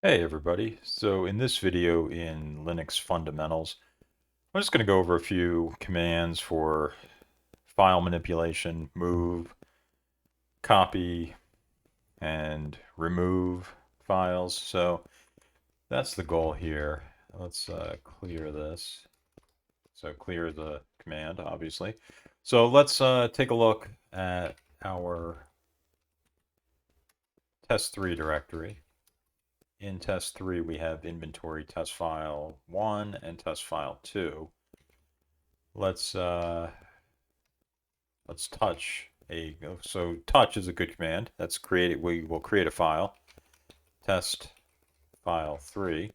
Hey everybody, so in this video in Linux Fundamentals, I'm just going to go over a few commands for file manipulation, move, copy, and remove files. So that's the goal here. Let's clear this. So clear the command, obviously. So let's take a look at our test3 directory. In test3 we have inventory test file 1 and test file 2. Let's touch so touch is a good command. That's create it. We will create a file, test file 3,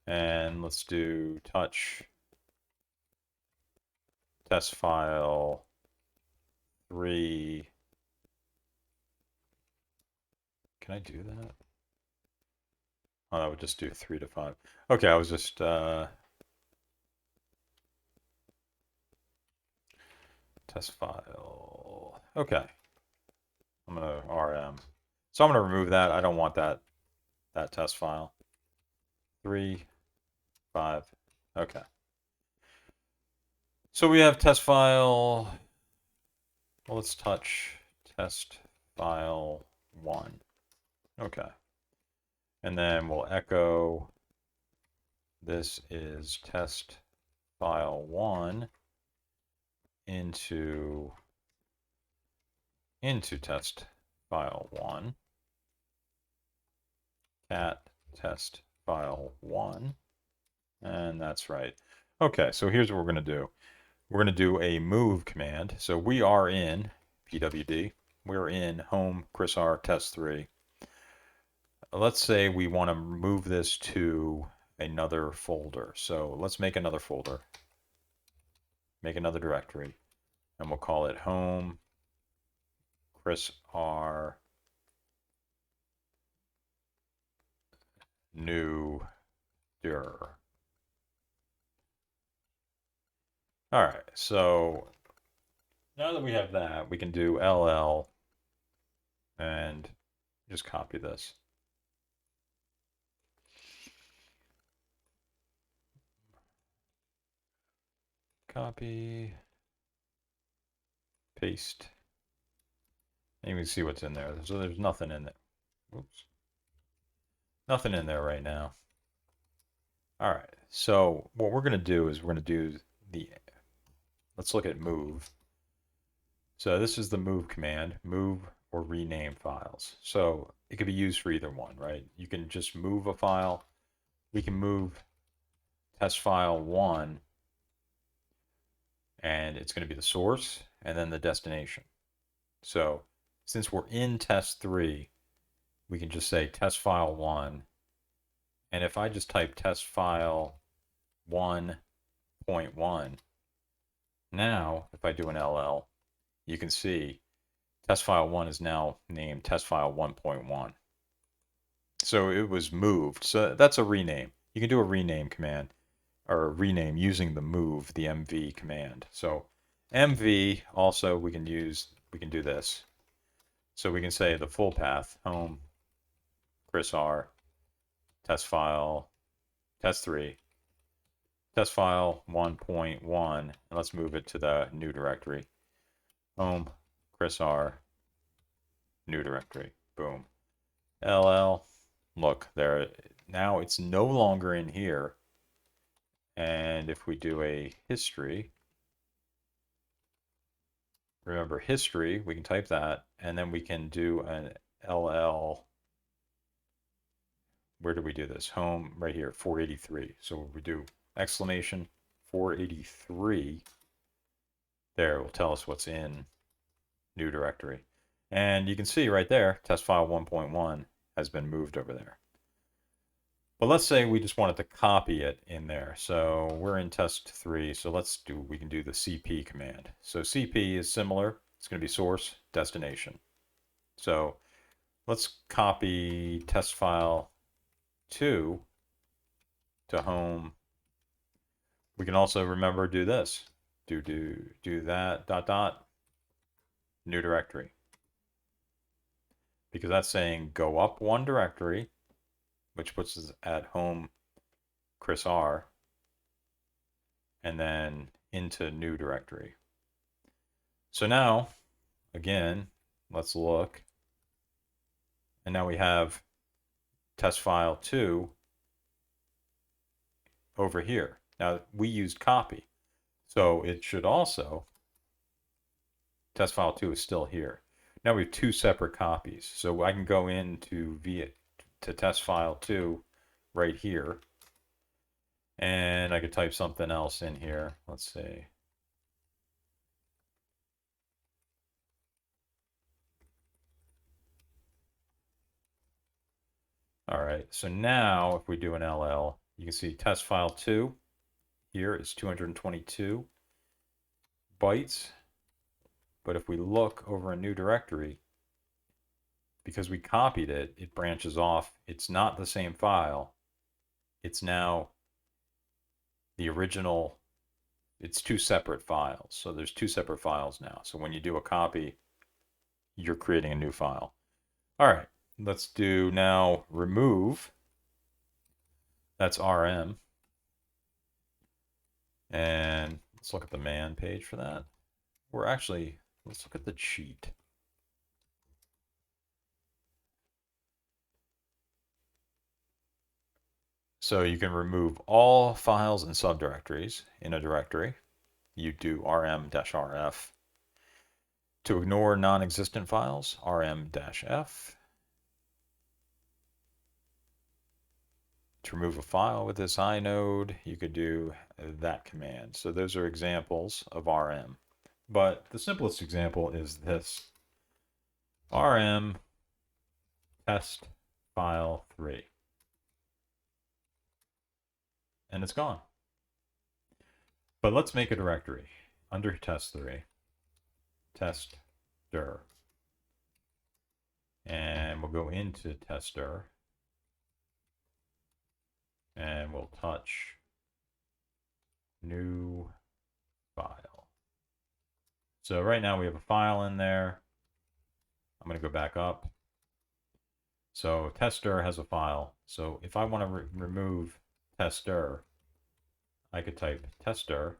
and let's do touch test file 3. Can I do that? Oh, I would just do 3 to 5. Okay, I was just test file. Okay, I'm gonna RM. So I'm gonna remove that. I don't want that test file. 3, 5. Okay. So we have test file. Well, let's touch test file 1. Okay. And then we'll echo this is test file 1 into test file 1, cat test file 1, and that's right. Okay, so here's what we're going to do. We're going to do a move command. So we are in pwd. We're in home Chris R test 3. Let's say we want to move this to another folder. So let's make another folder, make another directory, and we'll call it home Chris R new dir. All right, so now that we have that, we can do ll and just copy this. Copy, paste, and you can see what's in there. So there's nothing in there. Oops. Nothing in there right now. All right, so what we're going to do is we're going to do let's look at move. So this is the move command, move or rename files. So it could be used for either one, right? You can just move a file. We can move test file 1, and it's going to be the source and then the destination. So since we're in test 3, we can just say test file 1. And if I just type test file 1.1, now if I do an LL, you can see test file 1 is now named test file 1.1. So it was moved. So that's a rename. You can do a rename command or a rename using the move, the mv command. So mv also we can do this. So we can say the full path, home Chris R, test file, test 3, test file 1.1, and let's move it to the new directory. Home Chris R, new directory. Boom. LL, look there. Now it's no longer in here. And if we do a history, remember history, we can type that, and then we can do an LL. Where do we do this? Home, right here, 483. So we do exclamation 483. There, it will tell us what's in new directory. And you can see right there, test file 1.1 has been moved over there. But let's say we just wanted to copy it in there. So we're in test 3. So we can do the cp command. So cp is similar. It's going to be source, destination. So let's copy test file 2 to home. We can also remember do this. Do that ... new directory. Because that's saying go up one directory which puts us at home Chris R, and then into new directory. So now, again, let's look. And now we have test file 2 over here. Now we used copy, so it should also, test file 2 is still here. Now we have 2 separate copies. So I can go into to test file 2 right here, and I could type something else in here. Let's see. All right, so now if we do an LL, you can see test file 2 here is 222 bytes. But if we look over a new directory, because we copied it, it branches off. It's not the same file. It's now the original. It's 2 separate files. So there's 2 separate files now. So when you do a copy, you're creating a new file. All right, let's do now remove. That's RM. And let's look at the man page for that. Let's look at the cheat. So you can remove all files and subdirectories in a directory. You do rm-rf. To ignore non-existent files, rm-f. To remove a file with this inode, you could do that command. So those are examples of rm. But the simplest example is this. rm test file 3. And it's gone. But let's make a directory under test3, testdir. And we'll go into testdir. And we'll touch new file. So right now we have a file in there. I'm going to go back up. So testdir has a file. So if I want to remove testdir, I could type testdir,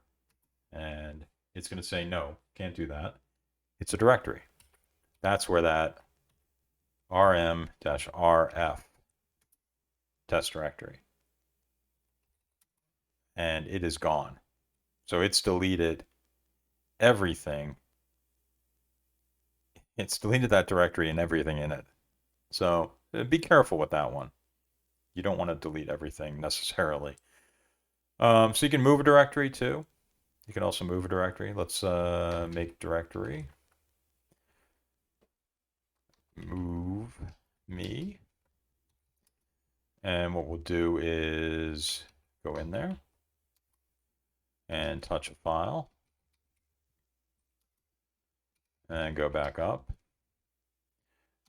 and it's going to say no, can't do that. It's a directory. That's where that rm-rf test directory. And it is gone. So it's deleted everything. It's deleted that directory and everything in it. So be careful with that one. You don't want to delete everything necessarily. So you can move a directory too. You can also move a directory. Let's make directory. Move me. And what we'll do is go in there and touch a file. And go back up.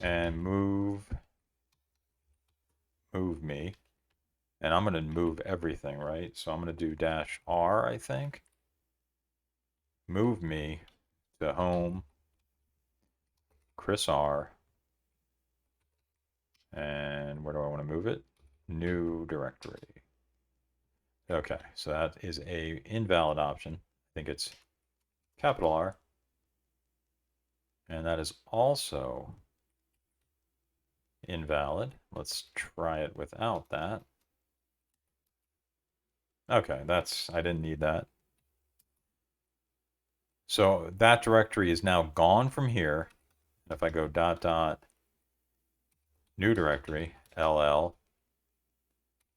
And move me. And I'm going to move everything, right? So I'm going to do -R, I think. Move me to home, Chris R. And where do I want to move it? New directory. Okay, so that is a invalid option. I think it's capital R. And that is also invalid. Let's try it without that. Okay, I didn't need that. So that directory is now gone from here. If I go ... new directory, ll,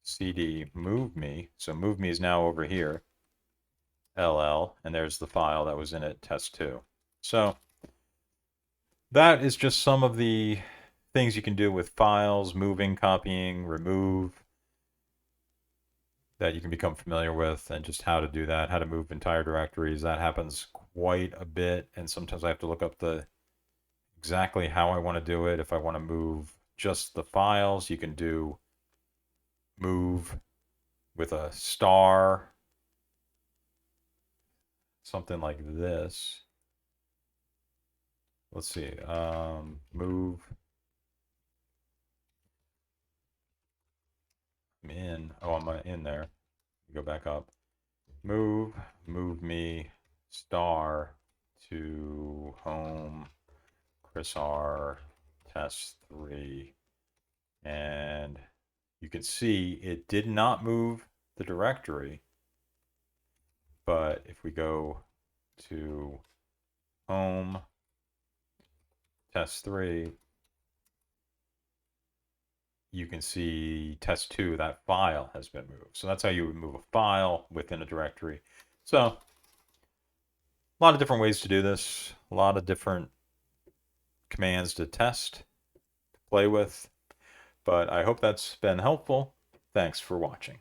cd move me. So move me is now over here, ll, and there's the file that was in it, test2. So that is just some of the things you can do with files, moving, copying, remove, that you can become familiar with, and just how to do that, how to move entire directories. That happens quite a bit, and sometimes I have to look up exactly how I want to do it. If I want to move just the files, you can do move with a star, something like this. Let's see, move in. Oh, I'm in there. Go back up. Move me star to home, Chris R, test 3. And you can see it did not move the directory. But if we go to home, test 3, you can see test 2, that file has been moved. So that's how you would move a file within a directory. So a lot of different ways to do this, a lot of different commands to test, to play with, but I hope that's been helpful. Thanks for watching.